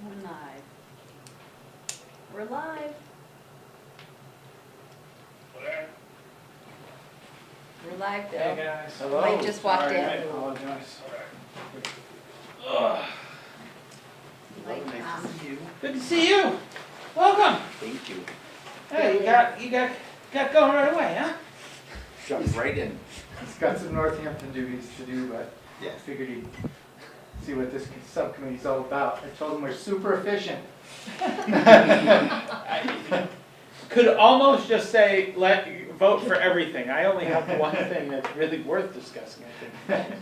We're live. We're live. We're live, Bill. Hey guys. Hello. Mike just walked Sorry, in. I apologize. Mike, Good to see you. Welcome. Thank you. Hey, you got going right away, huh? Jumped right in. He's got some Northampton duties to do, but Yeah. figured he'd see what this subcommittee's all about. I told him we're super efficient. I could almost just say vote for everything. I only have one thing that's really worth discussing, I think.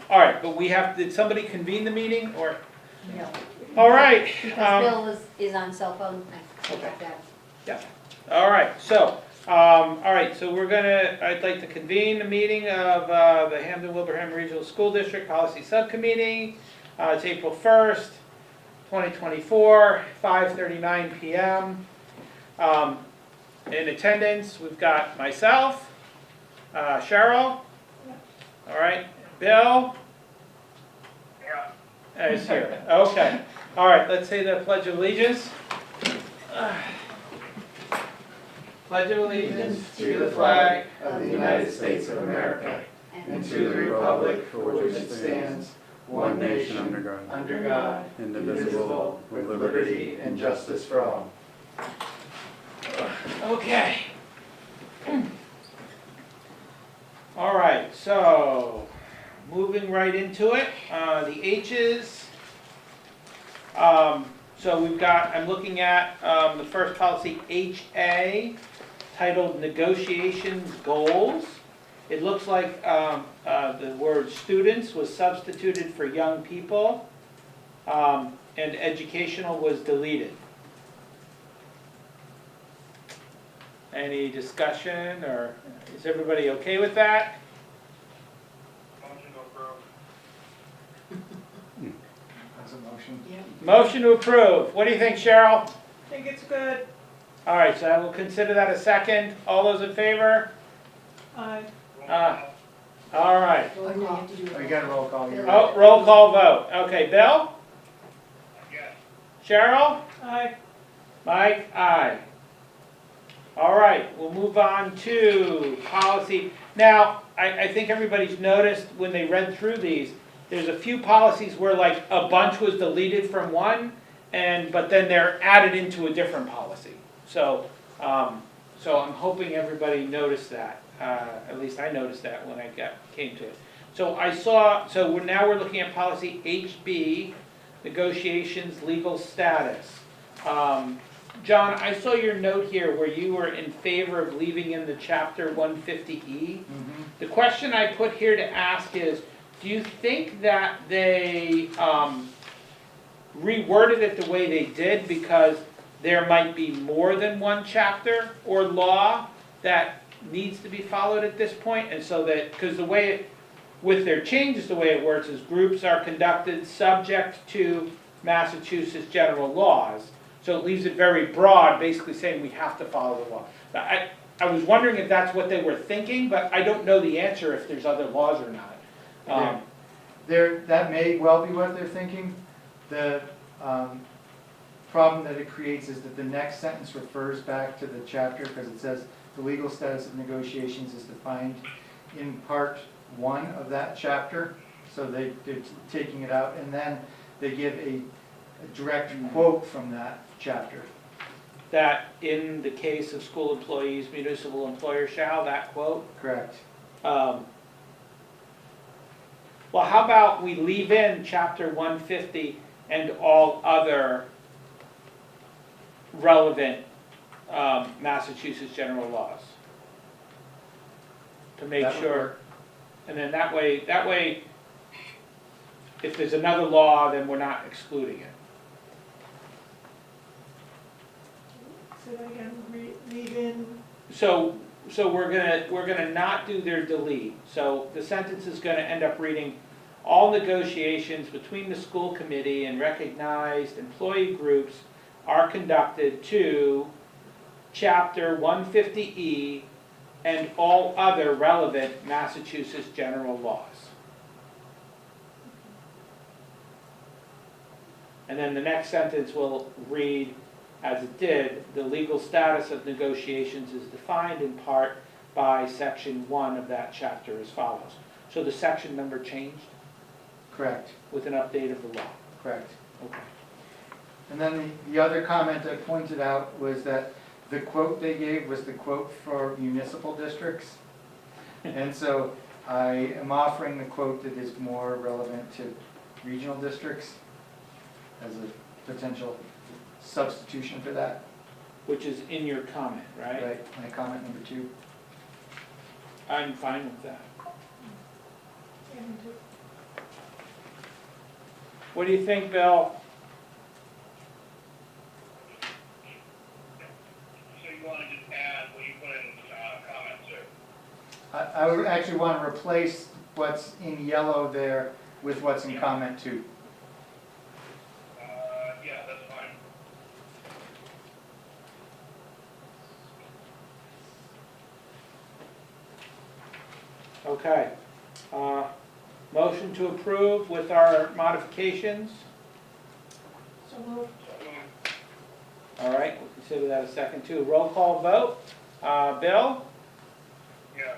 All right, but did somebody convene the meeting or? no. All right. Because Bill is on cell phone. I Okay. got that. Yeah. All right. So, I'd like to convene the meeting of the Hampden-Wilbraham Regional School District Policy Subcommittee. It's April 1st, 2024, 5:39 p.m. In attendance, we've got myself, Cheryl. All right. Bill. Yeah. Is here. Okay. All right. Let's say the Pledge of Allegiance. Pledge of allegiance to the flag of the United States of America and to the republic for which it stands, one nation, under God, indivisible, with liberty and justice for all. Okay. All right, so moving right into it, the H's. So I'm looking at the first policy, HA, titled Negotiations Goals. It looks like the word students was substituted for young people, and educational was deleted. Any discussion, or is everybody okay with that? That's a motion. Motion to approve. What do you think, Cheryl? I think it's good. All right, so I will consider that a second. All those in favor? Aye. All right. Oh, no, you have to do Oh, it. you got a roll call here. Oh, roll call vote. Okay, Bill? Yes. Cheryl? Aye. Mike? Aye. All right, we'll move on to policy. Now, I think everybody's noticed when they read through these, there's a few policies where like a bunch was deleted from one, but then they're added into a different policy. So I'm hoping everybody noticed that. At least I noticed that when I came to it. So now we're looking at policy HB, negotiations, legal status. John, I saw your note here where you were in favor of leaving in the chapter 150E. The question I put here to ask is, do you think that they reworded it the way they did because there might be more than one chapter or law that needs to be followed at this point? And so that, because with their changes, the way it works is groups are conducted subject to Massachusetts general laws. So it leaves it very broad, basically saying we have to follow the law. I was wondering if that's what they were thinking, but I don't know the answer if there's other laws or not. That may well be what they're thinking. The problem that it creates is that the next sentence refers back to the chapter because it says the legal status of negotiations is defined in part 1 of that chapter. So they're taking it out, and then they give a direct quote from that chapter. That in the case of school employees, municipal employer shall, that quote? Correct. Well, how about we leave in chapter 150 and all other relevant Massachusetts general laws? To make That would sure, work. and then that way, if there's another law, then we're not excluding it. So again, leave in, So we're gonna not do their delete. So the sentence is gonna end up reading, all negotiations between the school committee and recognized employee groups are conducted to chapter 150E and all other relevant Massachusetts general laws. And then the next sentence will read, as it did, the legal status of negotiations is defined in part by section 1 of that chapter as follows. So the section number changed Correct, with an update of the law. correct. Okay. And then the other comment I pointed out was that the quote they gave was the quote for municipal districts. And so I am offering the quote that is more relevant to regional districts as a potential substitution for that. Which is in your comment, right? Right, my comment number 2. I'm fine with that. Yeah, me too. What do you think, Bill? So you want to just add what you put in comments or? I would actually want to replace what's in yellow there with what's in comment 2. Yeah, that's fine. Okay. Motion to approve with our modifications. So moved. So moved. All right, we'll consider that a second too. Roll call vote. Bill? Yes.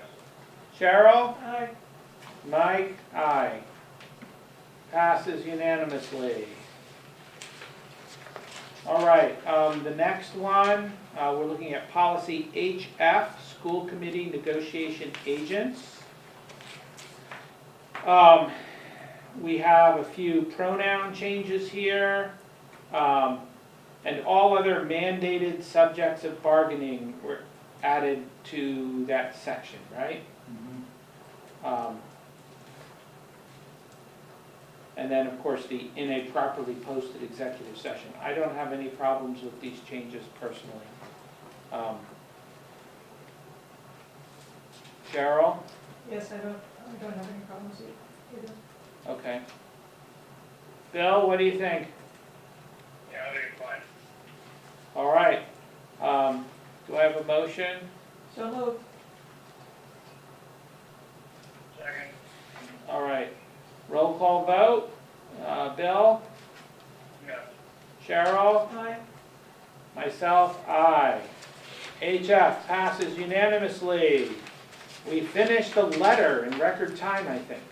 Cheryl? Aye. Mike? Aye. Passes unanimously. All right, the next one, we're looking at policy HF, school committee negotiation agents. We have a few pronoun changes here, and all other mandated subjects of bargaining were added to that section, right? And then, of course, the in a properly posted executive session. I don't have any problems with these changes personally. Cheryl? Yes, I don't have any problems either. Okay. Bill, what do you think? Yeah, I think it's fine. All right. Do I have a motion? So moved. Second. All right. Roll call vote. Bill? Yes. Cheryl? Aye. Myself, aye. HF passes unanimously. We finished the letter in record time, I think.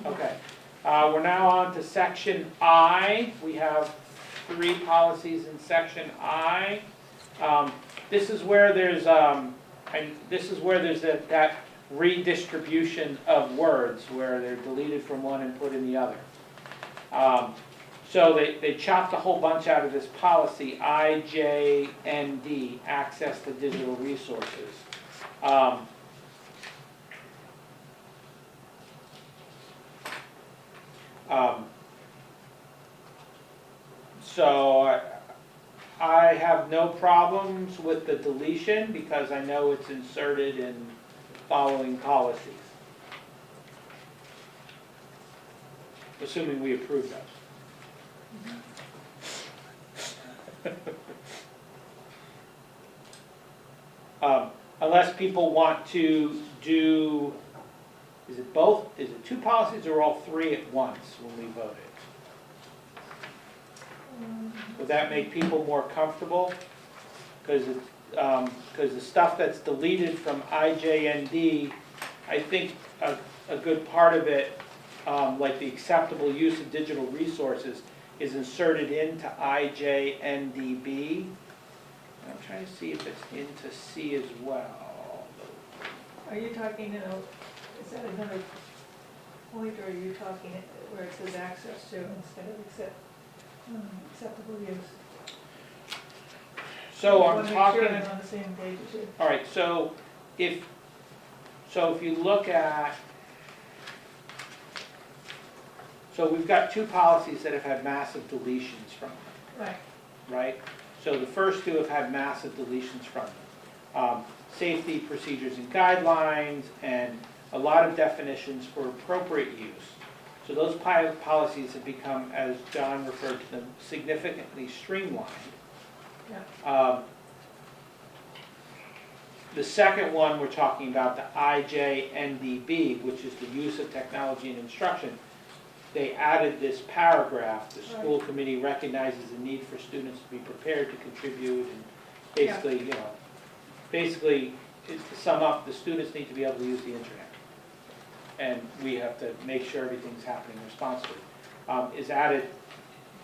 Okay. We're now on to section I. We have 3 policies in section I. This is where there's that redistribution of words where they're deleted from one and put in the other. So they chopped a whole bunch out of this policy, I, J, and D, access to digital resources. So I have no problems with the deletion because I know it's inserted in following policies. Assuming we approve those. Unless people want to do, is it 2 policies or all 3 at once when we vote it? Would that make people more comfortable? Because the stuff that's deleted from I, J, and D, I think a good part of it, like the acceptable use of digital resources, is inserted into I, J, and D, B. I'm trying to see if it's into C as well. Are you talking, is that another point, or are you talking where it says access to instead of acceptable use? So I I'm wanna make talking. sure I'm on the same page as you. All right, so if you look at, so we've got 2 policies that have had massive deletions from them, Right. right? So the first 2 have had massive deletions from them. Safety procedures and guidelines, and a lot of definitions for appropriate use. So those policies have become, as John referred to them, significantly streamlined. Yeah. The second one, we're talking about the IJNDB, which is the use of technology in instruction. they added this paragraph, the school committee recognizes the need for students to be prepared to contribute, and basically, you know, basically, to sum up, the students need to be able to use the internet. And we have to make sure everything's happening responsibly. Is added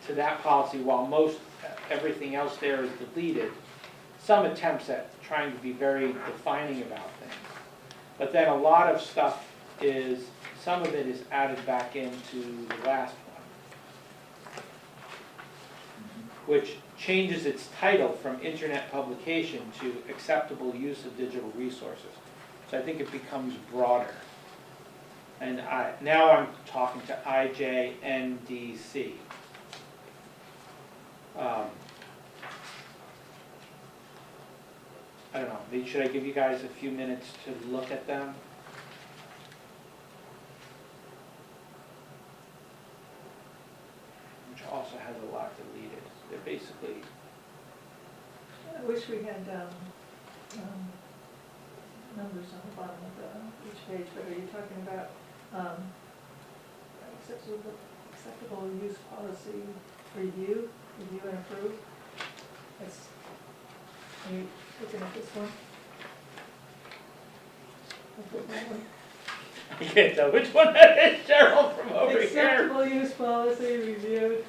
to that policy, while most, everything else there is deleted, some attempts at trying to be very defining about things. But then a lot of stuff is, some of it is added back into the last one, which changes its title from internet publication to acceptable use of digital resources. So I think it becomes broader. And now I'm talking to IJNDC. I don't know, should I give you guys a few minutes to look at them? Which also has a lot deleted. They're basically, I wish we had, numbers on the bottom of each page, but are you talking about, acceptable use policy review and approve? That's, are you looking at this one? I can't tell which one that is, Cheryl, from over here. Acceptable use policy reviewed.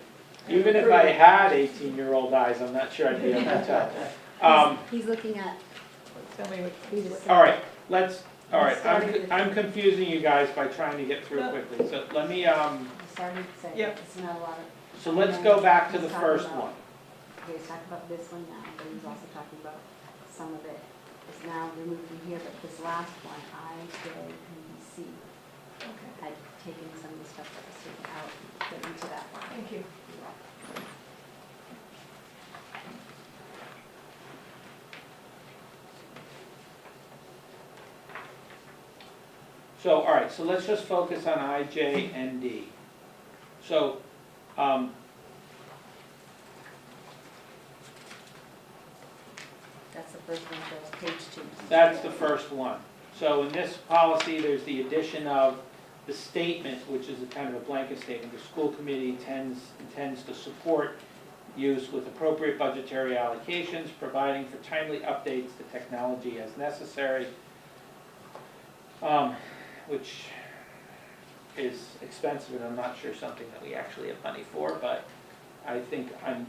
and Even if I approved. had 18-year-old eyes, I'm not sure I'd be able to tell. He's looking at, Tell me what. he's just. All right, all right, Starting with- I'm confusing you guys by trying to get through No. quickly. So let me, Started to say, Yep. it's not a lot of. so let's go back to the first one. Okay, he's talking about this one now, but he's also talking about some of it is now removed from here, but this last one, IJNDC, Okay, had taken some of the stuff that was taken out, put into that one. thank you. So, all right, so let's just focus on IJND. So, That's the first one, Cheryl, page 2. that's the first one. So in this policy, there's the addition of the statement, which is a kind of a blanket statement. The school committee intends to support use with appropriate budgetary allocations, providing for timely updates to technology as necessary, which is expensive, and I'm not sure something that we actually have money for, but I think I'm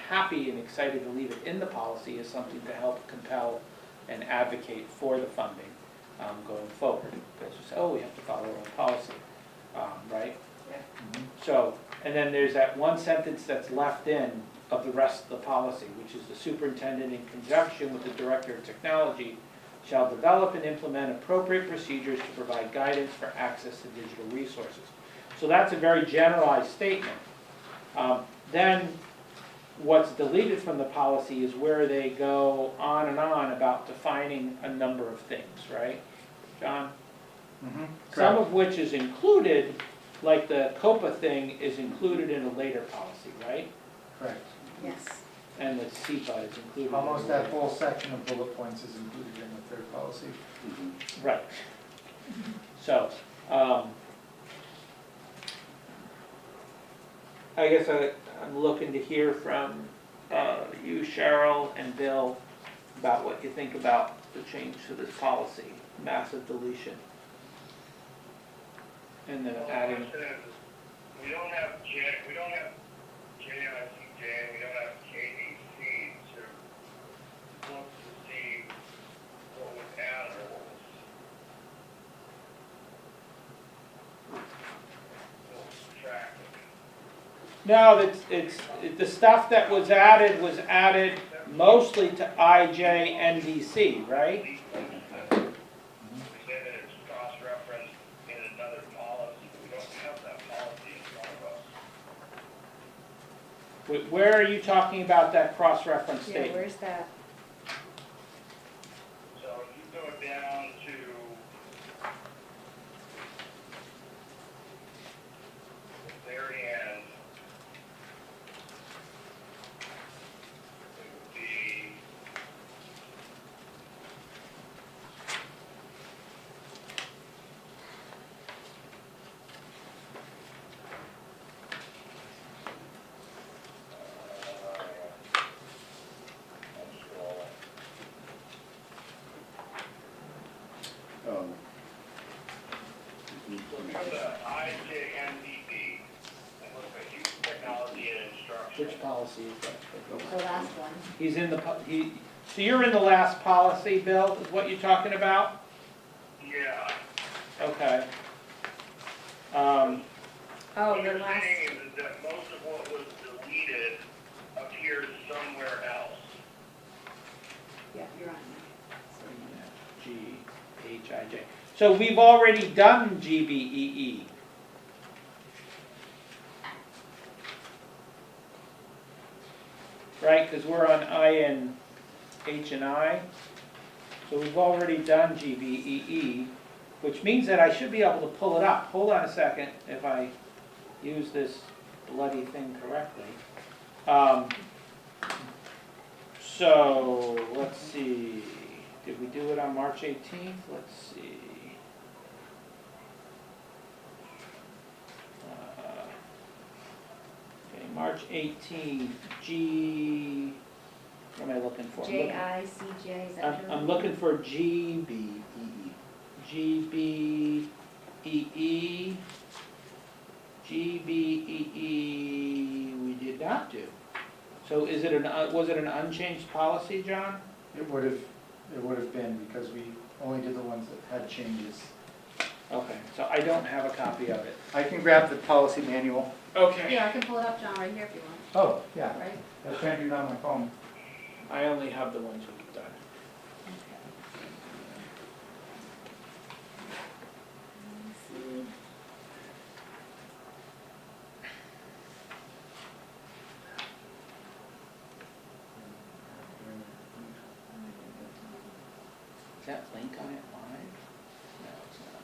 happy and excited to leave it in the policy as something to help compel and advocate for the funding going forward. Because you say, oh, we have to follow our own policy, right? So, and then there's that one sentence that's left in of the rest of the policy, which is the superintendent in conjunction with the director of technology shall develop and implement appropriate procedures to provide guidance for access to digital resources. So that's a very generalized statement. Then what's deleted from the policy is where they go on and on about defining a number of things, right, John? Mhm, Some correct. of which is included, like the COPA thing is included in a later policy, right? Correct. Yes. And the CEPA is included. in Almost a that later- whole section of bullet points is included in the third policy. Right. So, I guess I'm looking to hear from you, Cheryl, and Bill, about what you think about the change to this policy, massive deletion. And then Well, the adding, question is, we don't have JNIC, we don't have KDC to look to see what was added or what was subtracted. no, the stuff that was added mostly to IJNDC, right? We say that it's cross-referenced in another policy, we don't have that policy in front of us. Where are you talking about that cross-reference Yeah, statement? where's that? So if you go down to the very end, it would be Which policy is that? The last one. He's in the, so you're in the last policy, Bill, is what you're talking about? Yeah. Okay. Oh, What the you're last, saying is that most of what was deleted appears somewhere else. yeah, you're on there. G, H, I, J. So we've already done G, B, E, E. Right, because we're on I and H and I. So we've already done G, B, E, E, which means that I should be able to pull it up. Hold on a second if I use this bloody thing correctly. So, let's see, did we do it on March 18th? Let's see. Okay, March 18th, G, what am I looking for? J-I-C-J, is that what you're I'm looking for G, B, E, E. G, B, E, E. G, B, E, E, we did not do. So is it was it an unchanged policy, John? It would have been, because we only did the ones that had changes. Okay, so I don't have a copy of it. I can grab the policy manual. Okay. Yeah, I can pull it up, John, right here if you want, Oh, yeah, right? I can't do it on my phone. I only have the ones we've done. See. Is that link on it live? No, it's not.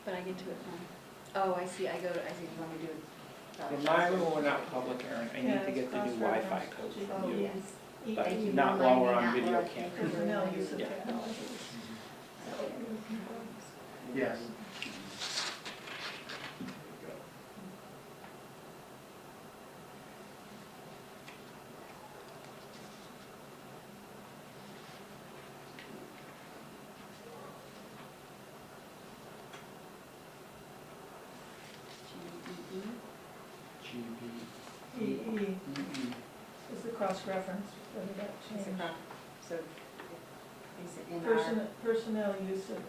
But I get to it from, oh, I see, I see, you want me to do it? Remind me when we're not public, Aaron, I Yeah, need to get the new it's Wi-Fi cross-reference. code Oh, from you. yes. E- But Thank you for not while we're on reminding me video that, camera. Laura. Personnel use of Yeah. technologies. Yes. G-E-E. G, B, E, E E, E. is the cross-reference, whether that Is it changed. not- So, is it in our, Personnel use of,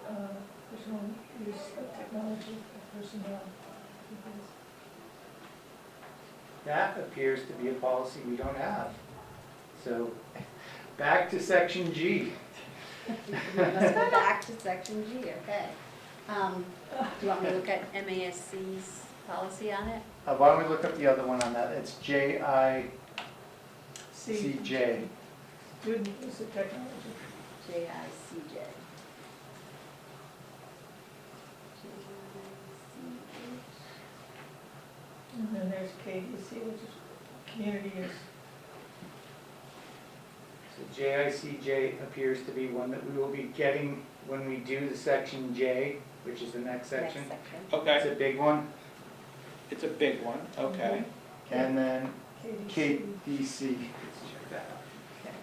personal use of technology, personnel. That appears to be a policy we don't have. So, back to section G. let's go back to section G, okay. Do you want me to look at MASC's policy on it? Why don't we look up the other one on that? It's JICJ. Student use of technology. J-I-C-J. And then there's KDC, which is community use. So JICJ appears to be one that we will be getting when we do the section J, which is the next section. Next section. It's Okay, a big one. it's a big one, okay. And then KDC. KDC. Let's check that out. Okay.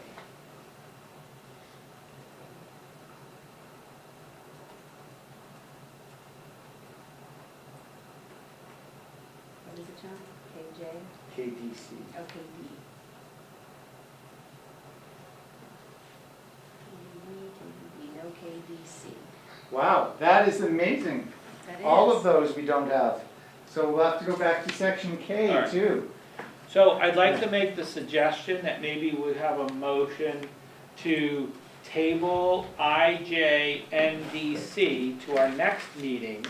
What is it, John? KJ? KDC. Okay, D. KD, no KDC. Wow, that is amazing. That is. All of those we don't have. So we'll have to go back to section All K right. too. So I'd like to make the suggestion that maybe we have a motion to table IJNDC to our next meeting,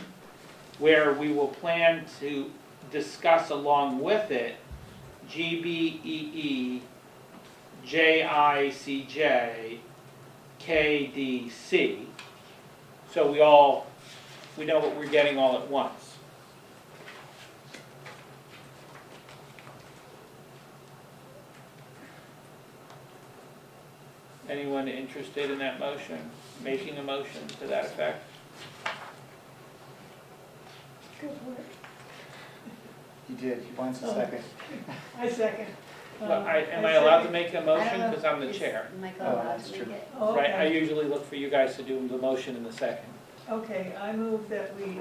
where we will plan to discuss along with it GBEE, JICJ, KDC. So we know what we're getting all at once. Anyone interested in that motion, making a motion to that effect? Good work. He did, he wants a Oh. second. I second. Am I allowed to second. make a I motion, don't know because I'm the if- chair? Am I Oh, allowed that's to make true. it? Oh, Right, I okay. usually look for you guys to do the motion in the second. Okay, I move that we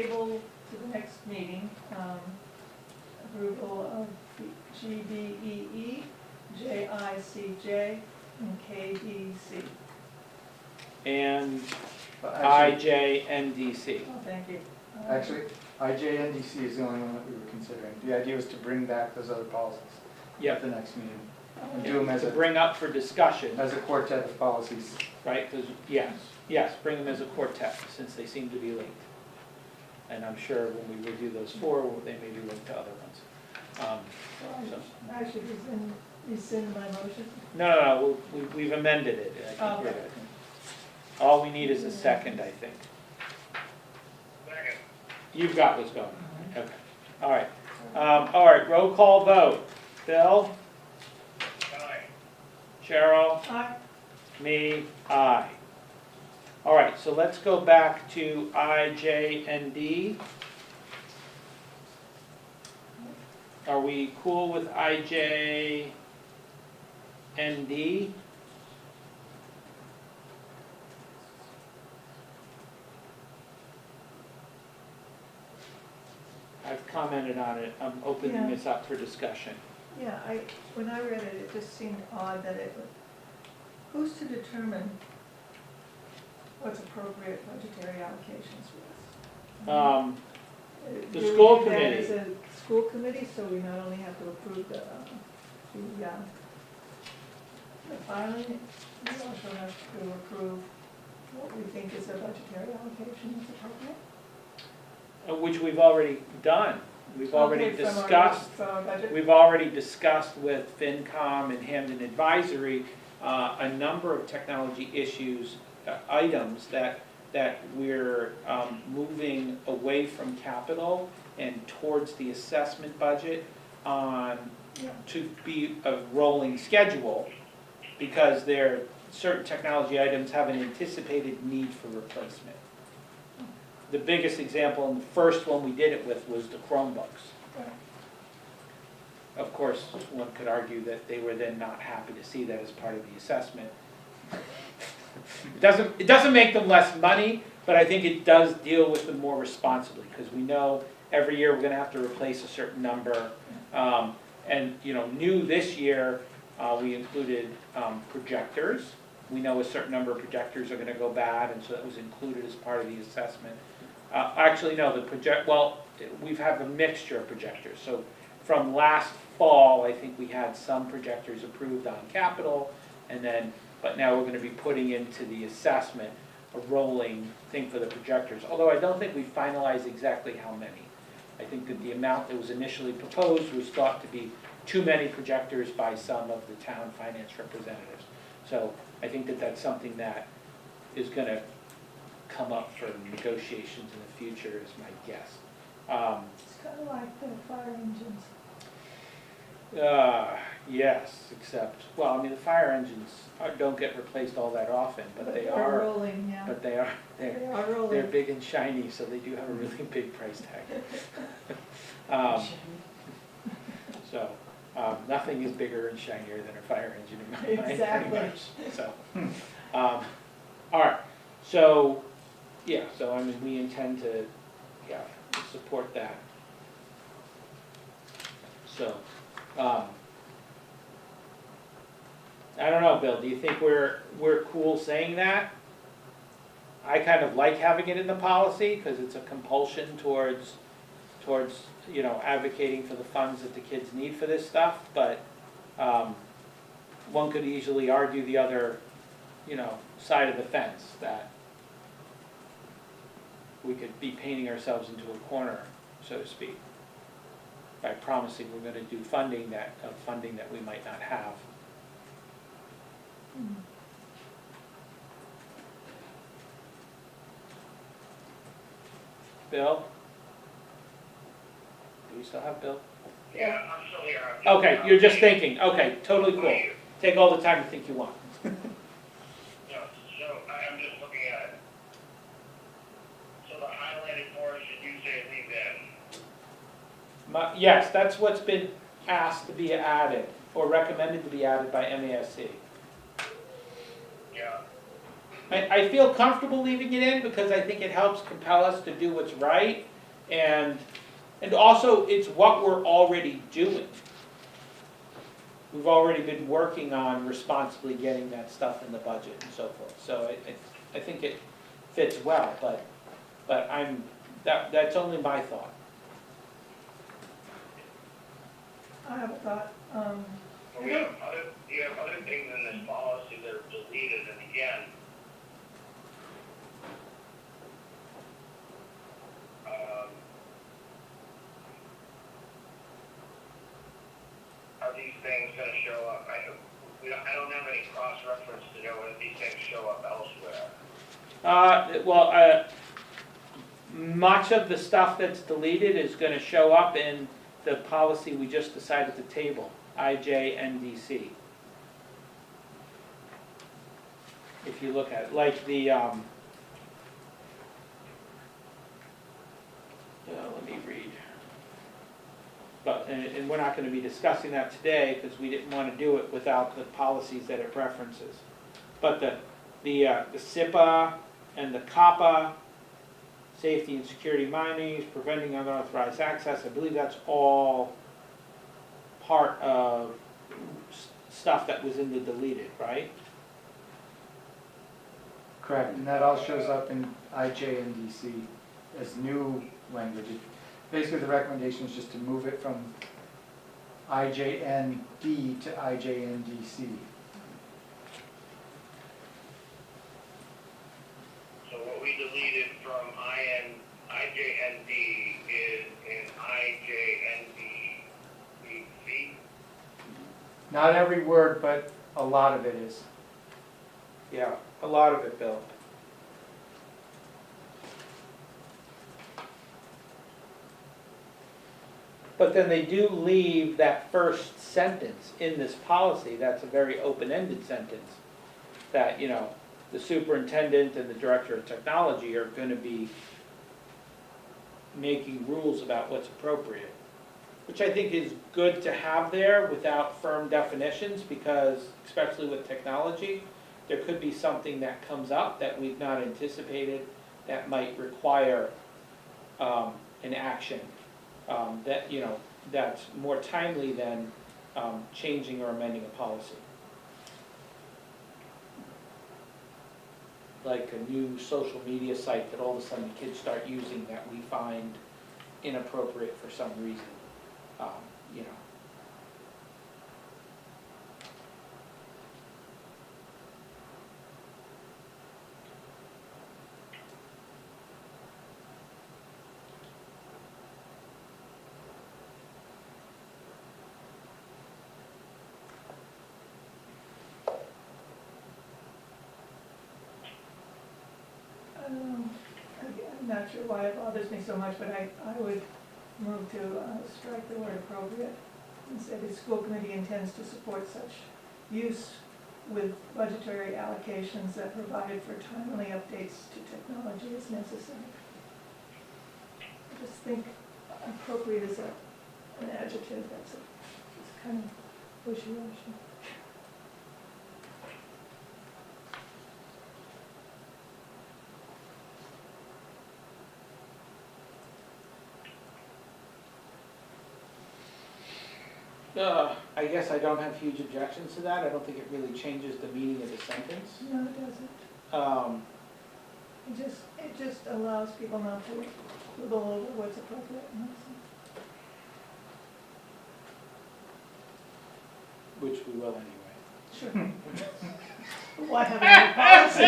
table to the next meeting, approval of the GBEE, JICJ, and KDC. And But actually, IJNDC. Oh, thank you. actually, IJNDC is the only one that we were considering. The idea was to bring back those other policies at Yep. the next meeting. And Okay. do them as To a, bring up for discussion, as a quartet of policies. right? Because, yes, bring them as a quartet, since they seem to be linked. And I'm sure when we review those four, they may be linked to other ones. So- I should rescind my motion. No, we've amended it. I think we're Okay. good. All we need is a second, I think. Second. You've got what's going on, okay. All right, roll call vote. Bill, Aye. Cheryl, Aye. me, aye. All right, so let's go back to IJND. Are we cool with IJND? I've commented on it, I'm opening Yeah. this up for discussion. Yeah, when I read it, it just seemed odd that who's to determine what's appropriate budgetary allocations for us? The Do we school do that committee. as a school committee, so we not only have to approve the filing, we also have to approve what we think is a budgetary allocation that's appropriate? Which we've already done. We've already Okay, discussed. From our budget? We've already discussed with FinCom and Hamden Advisory a number of technology issues, items that we're moving away from capital and towards the assessment budget Yeah. to be a rolling schedule, because certain technology items have an anticipated need for replacement. The biggest example, and the first one we did it with, was the Chromebooks. Right. Of course, one could argue that they were then not happy to see that as part of the assessment. It doesn't make them less money, but I think it does deal with them more responsibly, because we know every year we're gonna have to replace a certain number. And, new this year, we included projectors. We know a certain number of projectors are gonna go bad, and so that was included as part of the assessment. Actually, no, we've had a mixture of projectors. So from last fall, I think we had some projectors approved on capital, but now we're gonna be putting into the assessment a rolling thing for the projectors. Although I don't think we finalized exactly how many. I think that the amount that was initially proposed was thought to be too many projectors by some of the town finance representatives. So I think that that's something that is gonna come up for negotiations in the future, is my guess. It's kind of like the fire engines. Yes, except, the fire engines don't get replaced all that often, but they They're are, rolling, yeah. but They are they're rolling. big and shiny, so they do have a really big price tag. So, nothing is bigger and shinier than a fire engine in my mind, pretty Exactly. much. So, all right, so, we intend to, support that. So, I don't know, Bill, do you think we're cool saying that? I kind of like having it in the policy, because it's a compulsion towards, advocating for the funds that the kids need for this stuff, but, one could easily argue the other, side of the fence, that we could be painting ourselves into a corner, so to speak, by promising we're gonna do funding that we might not have. Bill? Do we still have Bill? Yeah, I'm still here. Okay, you're just thinking, okay, totally cool. Take all the time you think you want. No, so I'm just looking at it. So the highlighted portion, you say leave that. Yes, that's what's been asked to be added, or recommended to be added by MASC. Yeah. I feel comfortable leaving it in because I think it helps compel us to do what's right, and also it's what we're already doing. We've already been working on responsibly getting that stuff in the budget and so forth, so I think it fits well, but that's only my thought. I have a thought, You have other things in this policy that are deleted, and again, are these things gonna show up? I don't have any cross-reference to know whether these things show up elsewhere. Much of the stuff that's deleted is gonna show up in the policy we just decided to table, IJNDC. If you look at it, like the, let me read. But, and we're not gonna be discussing that today, because we didn't wanna do it without the policies that it references. But the SIPA and the COPPA, safety and security minings, preventing unauthorized access, I believe that's all part of stuff that was in the deleted, right? Correct, and that all shows up in IJNDC as new language. Basically, the recommendation is just to move it from IJND to IJNDC. So what we deleted from IJND is in IJNDC? Not every word, but a lot of it is. Yeah, a lot of it, Bill. But then they do leave that first sentence in this policy, that's a very open-ended sentence, that, you know, the superintendent and the director of technology are gonna be making rules about what's appropriate. Which I think is good to have there without firm definitions, because especially with technology, there could be something that comes up that we've not anticipated that might require an action that, you know, that's more timely than changing or amending a policy. Like a new social media site that all of a sudden kids start using that we find inappropriate for some reason, you know. I'm not sure why it bothers me so much, but I would move to strike the word appropriate and say the school committee intends to support such use with budgetary allocations that provide for timely updates to technology as necessary. I just think appropriate is an adjective that's it's kind of wishy-washy. I guess I don't have huge objections to that. I don't think it really changes the meaning of the sentence. No, it doesn't. It just allows people not to quibble over what's appropriate. And that's Which we will anyway. Sure. Why have any policy?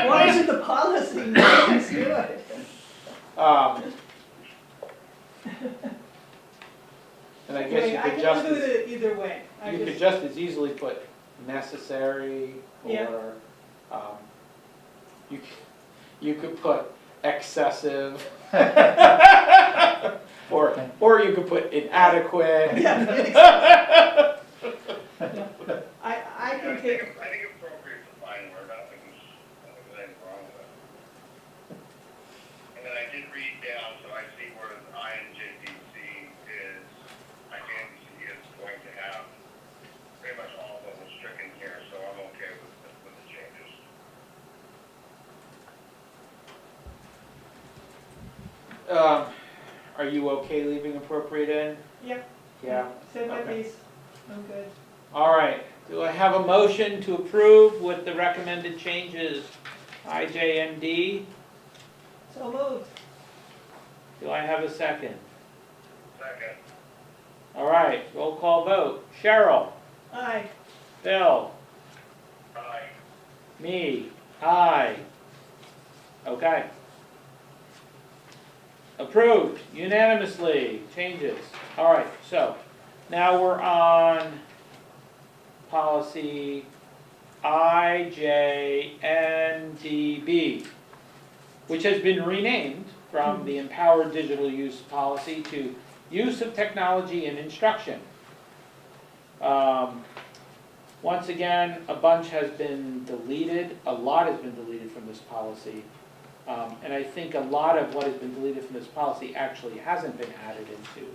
Why isn't the policy? Let's do it. And I guess you I could can just, live with it either way. you could just as easily put necessary, Yeah. or, you could put excessive, or you could put inadequate. Yeah. I can I take. think appropriate is a fine word. I don't think there's anything wrong with it. And then I did read down, so I see where the INJDC is going to have pretty much all of what was stricken here, so I'm okay with the changes. Are you okay leaving appropriate in? Yep. Yeah. Said my Okay. piece, I'm good. All right, do I have a motion to approve with the recommended changes, I, J, and D? So moved. Do I have a second? Second. All right, roll call vote. Cheryl? Aye. Bill? Aye. Me? Aye. Okay. Approved unanimously, changes. All right, so now we're on policy I, J, and D, B, which has been renamed from the Empowered Digital Use Policy to Use of Technology in Instruction. Once again, a bunch has been deleted, a lot has been deleted from this policy. And I think a lot of what has been deleted from this policy actually hasn't been added into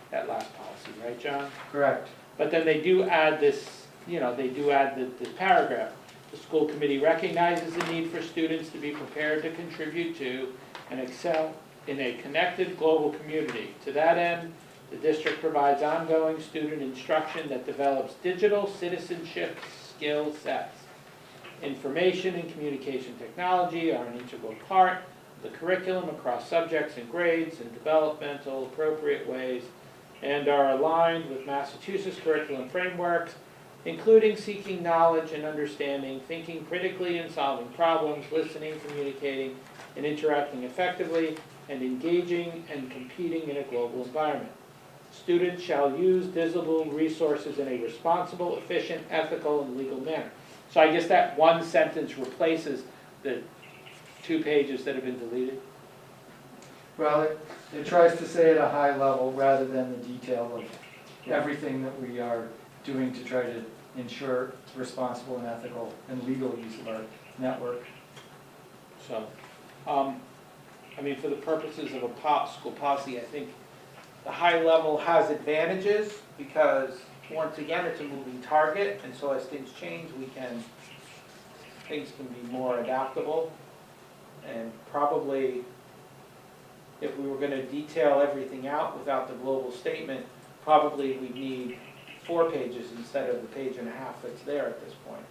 that last policy, right, John? Correct. But then they do add this, they do add this paragraph. The school committee recognizes the need for students to be prepared to contribute to and excel in a connected global community. To that end, the district provides ongoing student instruction that develops digital citizenship skill sets. Information and communication technology are an integral part of the curriculum across subjects and grades in developmental appropriate ways and are aligned with Massachusetts curriculum frameworks, including seeking knowledge and understanding, thinking critically and solving problems, listening, communicating, and interacting effectively, and engaging and competing in a global environment. Students shall use digital resources in a responsible, efficient, ethical, and legal manner. So I guess that one sentence replaces the 2 pages that have been deleted. Well, it tries to say at a high level rather than the detail of everything that we are doing to try to ensure responsible and ethical and legal use of our network. So, I mean, for the purposes of a school policy, I think the high level has advantages because, once again, it's a moving target, and so as things change, things can be more adaptable. And probably, if we were going to detail everything out without the global statement, probably we'd need 4 pages instead of the 1.5 pages that's there at this point.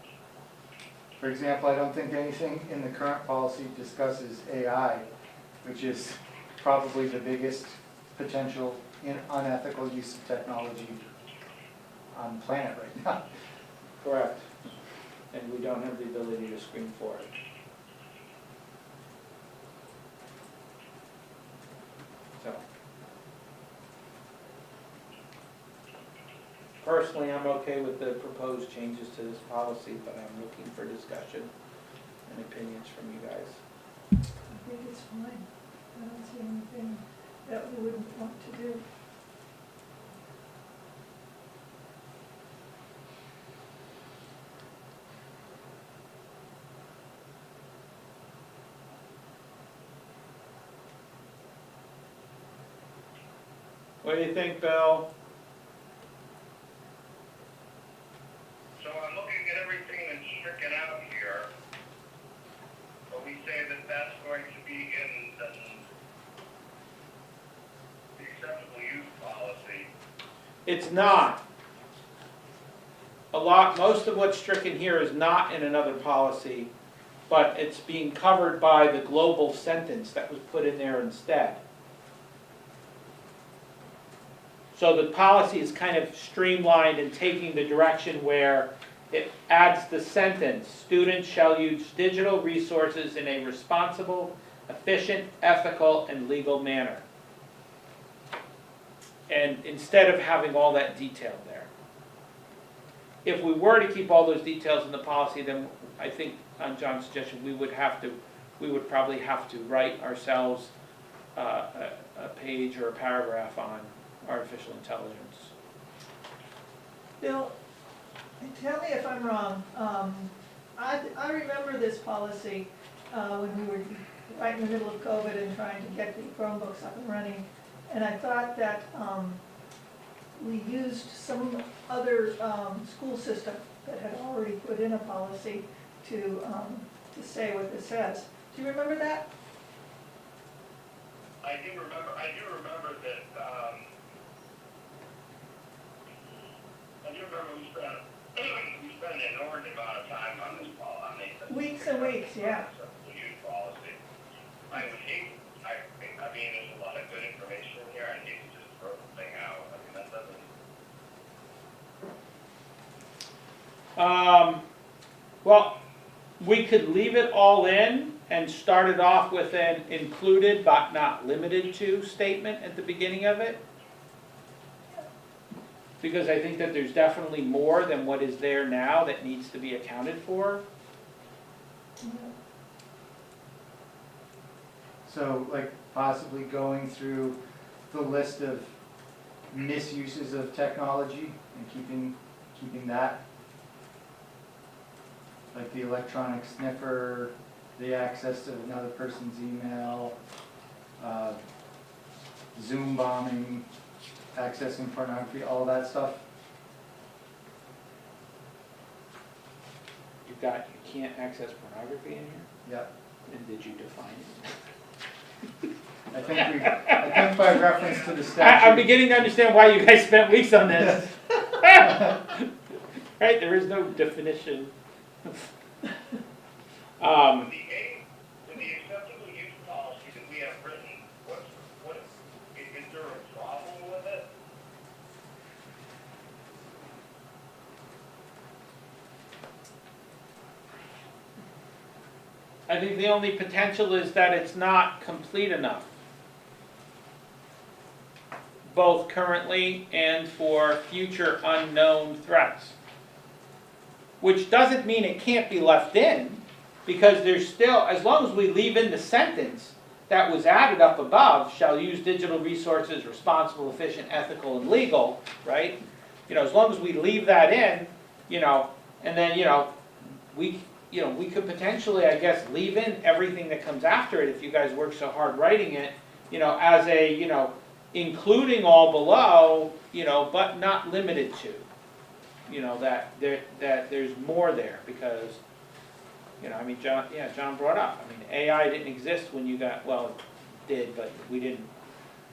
For example, I don't think anything in the current policy discusses AI, which is probably the biggest potential unethical use of technology on the planet right now. Correct. And we don't have the ability to screen for it. So, personally, I'm okay with the proposed changes to this policy, but I'm looking for discussion and opinions from you guys. I think it's fine. I don't see anything that we wouldn't want to do. What do you think, Bill? So I'm looking at everything that's stricken out here, but we say that that's going to be in the acceptable use policy. It's not. Most of what's stricken here is not in another policy, but it's being covered by the global sentence that was put in there instead. So the policy is kind of streamlined and taking the direction where it adds the sentence, students shall use digital resources in a responsible, efficient, ethical, and legal manner. And instead of having all that detail there. If we were to keep all those details in the policy, then I think, on John's suggestion, we would probably have to write ourselves a page or a paragraph on artificial intelligence. Bill, tell me if I'm wrong. I remember this policy when we were right in the middle of COVID and trying to get the Chromebooks up and running. And I thought that we used some other school system that had already put in a policy to say what this says. Do you remember that? I I do remember that, we spent an inordinate amount of time on this, on the. Weeks and weeks, yeah. The youth policy. I would hate, I mean, there's a lot of good information in here, I hate to just throw the thing out, I mean, that doesn't. Well, we could leave it all in and start it off with an included but not limited to statement at the beginning of it. Because I think that there's definitely more than what is there now that needs to be accounted for. So like possibly going through the list of misuses of technology and keeping that. Like the electronic sniffer, the access to another person's email, Zoom bombing, accessing pornography, all that stuff. You've got, you can't access pornography in here? Yep. And did you define it? I think by reference to the statute. I'm beginning to understand why you guys spent weeks on this. Right, there is no definition. With the acceptable use policy that we have written, is there a problem with it? I think the only potential is that it's not complete enough, both currently and for future unknown threats. Which doesn't mean it can't be left in, because there's still, as long as we leave in the sentence that was added up above, shall use digital resources responsible, efficient, ethical, and legal, right? As long as we leave that in, and then, we could potentially, I guess, leave in everything that comes after it if you guys work so hard writing it, as a, including all below, but not limited to. That there's more there because, John brought up, AI didn't exist when you got, well, it did, but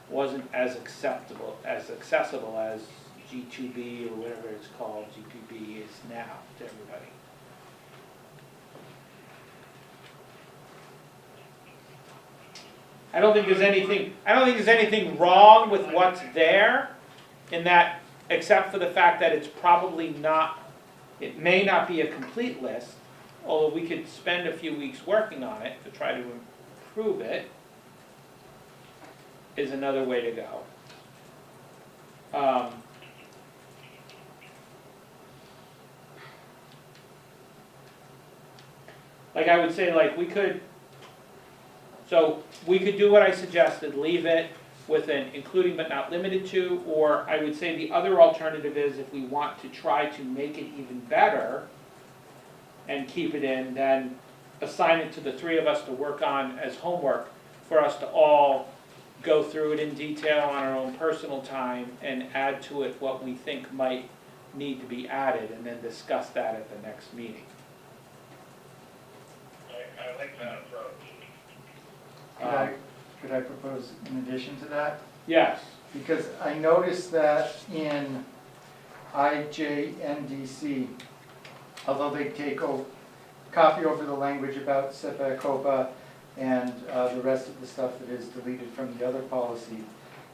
wasn't as accessible as G2B or whatever it's called, GPB is now to everybody. I don't think there's anything wrong with what's there in that, except for the fact that it's probably not, it may not be a complete list, although we could spend a few weeks working on it to try to improve it, is another way to go. Like I would say, like we could do what I suggested, leave it with an including but not limited to, or I would say the other alternative is if we want to try to make it even better and keep it in, then assign it to the three of us to work on as homework for us to all go through it in detail on our own personal time and add to it what we think might need to be added and then discuss that at the next meeting. I like that approach. Could I propose in addition to that? Yes. Because I noticed that in IJNDC, although they copy over the language about SIPA, COPA, and the rest of the stuff that is deleted from the other policy,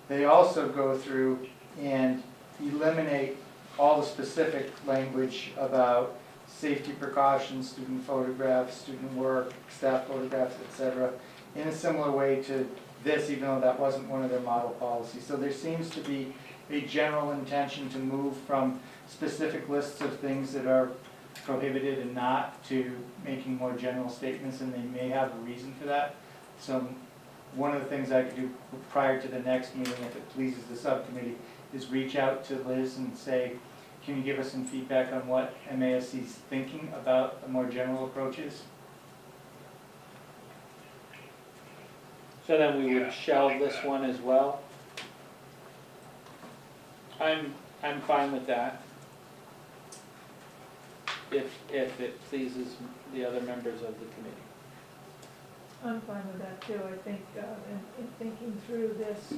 they also go through and eliminate all the specific language about safety precautions, student photographs, student work, staff photographs, etc., in a similar way to this, even though that wasn't one of their model policies. So there seems to be a general intention to move from specific lists of things that are prohibited and not to making more general statements, and they may have a reason for that. So one of the things I could do prior to the next meeting, if it pleases the subcommittee, is reach out to Liz and say, can you give us some feedback on what MASC is thinking about the more general approaches? So then we would shelve this one as well. I'm fine with that. If it pleases the other members of the committee. I'm fine with that too. I think, in thinking through this,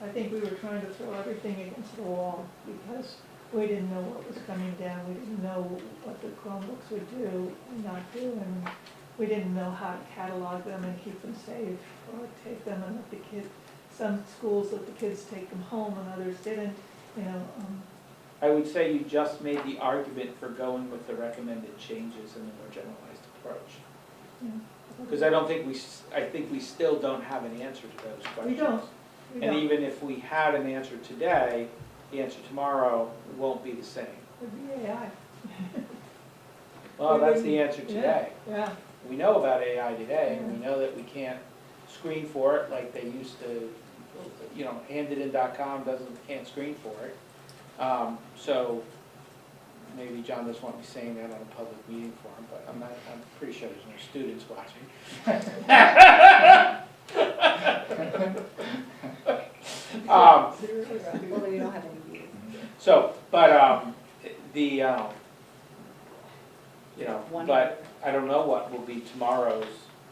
I think we were trying to throw everything against the wall because we didn't know what was coming down. We didn't know what the Chromebooks would do and not do, and we didn't know how to catalog them and keep them safe or take them and let the kids, some schools let the kids take them home and others didn't, you know. I would say you just made the argument for going with the recommended changes in the more generalized approach. Yeah. Because I don't think I think we still don't have an answer to those questions. We don't. We And don't. even if we had an answer today, the answer tomorrow won't be the same. Would be AI. Well, We that's the wouldn't- answer today. Yeah. We know about AI today, and we know that we can't screen for it like they used to, you know, handedin.com can't screen for it. So maybe John doesn't want me saying that on a public meeting forum, but I'm pretty sure there's no students watching. Well, we don't have any views. So, but, you know, One but I don't know what will be tomorrow's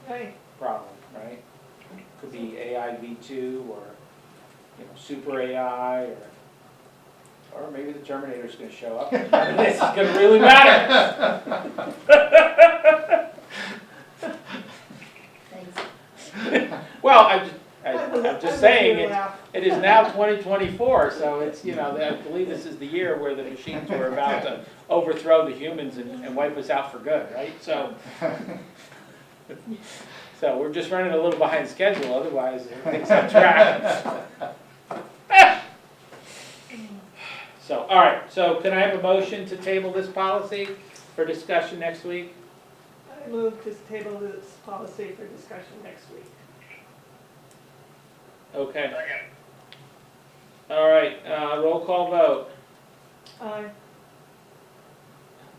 Right. problem, right? Could be AI V2 or, you know, super AI or maybe the Terminator's gonna show up. None of this is gonna really matter. Thanks. Well, I'm I just saying, would laugh. it is now 2024, so it's, you know, I believe this is the year where the machines were about to overthrow the humans and wipe us out for good, right? So we're just running a little behind schedule, otherwise everything's on track. So, all right, so can I have a motion to table this policy for discussion next week? I move to table this policy for discussion next week. Okay, Second. all right, roll call vote. Aye.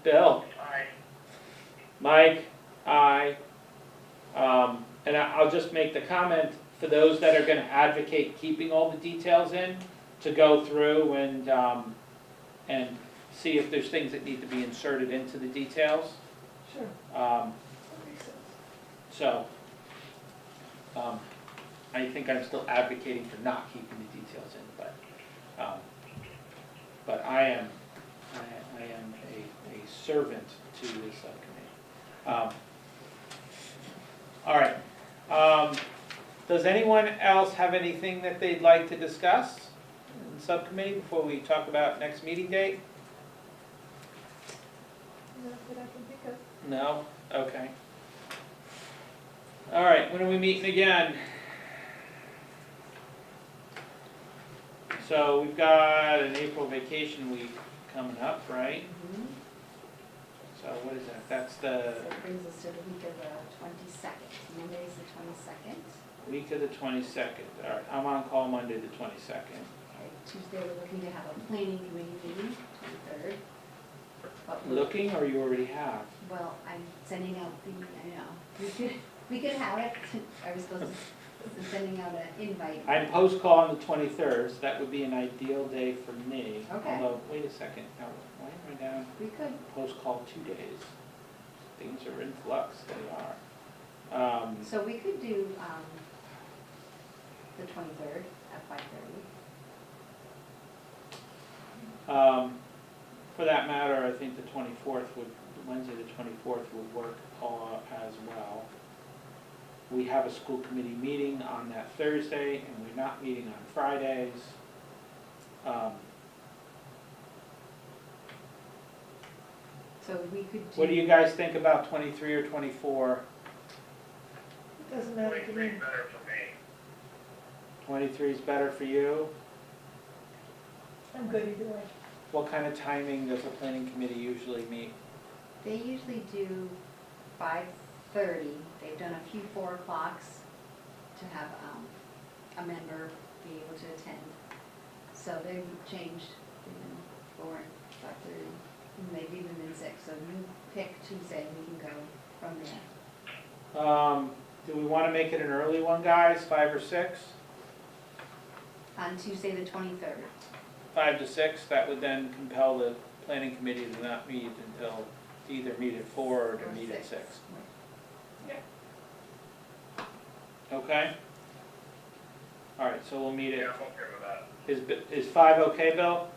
Bill? Aye. Mike? Aye. And I'll just make the comment for those that are gonna advocate keeping all the details in, to go through and see if there's things that need to be inserted into the details. Sure. Um, That makes sense. So, I think I'm still advocating for not keeping the details in, but I am a servant to this subcommittee. All right. Does anyone else have anything that they'd like to discuss in the subcommittee before we talk about next meeting date? Not that I can think of. No? Okay. All right, when are we meeting again? So we've got an April vacation week coming up, right? Mhm. So what is that? That's the So it brings us to the week of the 22nd. Monday's the 22nd. week of the 22nd. All right, I'm on call Monday the 22nd. Okay, Tuesday, we're looking to have a planning committee meeting, 23rd. But we're- Looking, or you already have? Well, I'm sending out the, I know, we could have it, I was supposed to, sending out an invite. I'm post-call on the 23rd, so that would be an ideal day for me. Okay. Although, wait a second, now, why am I down We could, post-call 2 days? Things are in flux, they are. so we could do, the 23rd at 5:30. For that matter, I think the 24th Wednesday the 24th would work as well. We have a school committee meeting on that Thursday, and we're not meeting on Fridays. So we could do. What do you guys think about 23 or 24? It doesn't matter to me. 23 is better for me. 23 is better for you? I'm good either way. What kind of timing does the planning committee usually meet? They usually do 5:30. They've done a few 4 o'clocks to have a member be able to attend. So they've changed, they've been 4, 5:30, and they've even been 6. So you pick Tuesday, we can go from there. Do we want to make it an early one, guys, 5 or 6? On Tuesday, the 23rd. 5 to 6, that would then compel the planning committee to not meet until, to either meet at 4 or to meet at 6. Okay? All right, so we'll meet Yeah, it. I'm okay with that. Is 5 okay, Bill?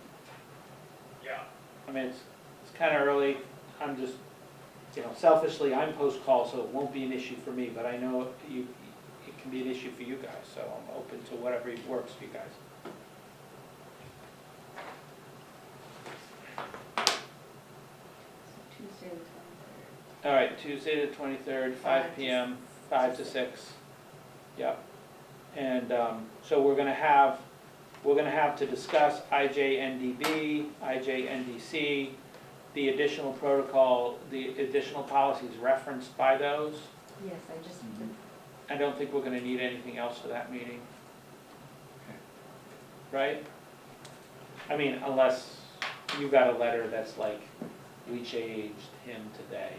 Yeah. I mean, it's kind of early. I'm just, selfishly, I'm post-call, so it won't be an issue for me, but I know it can be an issue for you guys, so I'm open to whatever works for you guys. So Tuesday the 23rd. All right, Tuesday the 23rd, 5 p.m., 5 to 6. Yep. And so we're gonna have to discuss IJNDB, IJNDC, the additional protocol, the additional policies referenced by those. Yes, I just, I don't think we're gonna need anything else for that meeting. Right? I mean, unless you got a letter that's like, we changed him today,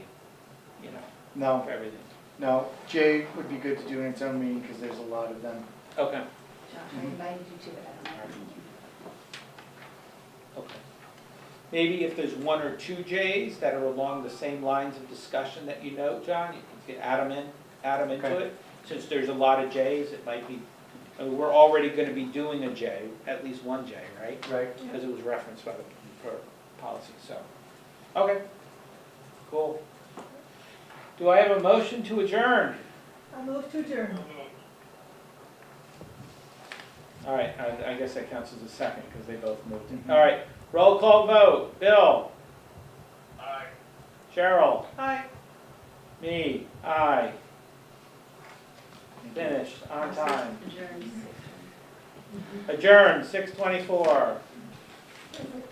No, for everything. no, Jay would be good to do in its own meeting, because there's a lot of them. Okay. Josh, I invited you to it, I don't know. Okay. Maybe if there's one or two J's that are along the same lines of discussion that you know, John, you can add them into Okay. it. Since there's a lot of J's, it might be, we're already gonna be doing a J, at least one J, right? Right. Because it was referenced by the policy, so. Okay, cool. Do I have a motion to adjourn? I move to adjourn. All right, I guess that counts as a second, because they both moved. All right, roll call vote. Bill? Aye. Cheryl? Aye. Me? Aye. Finished, on time. Adjourned. Adjourned, 6:24. Perfect.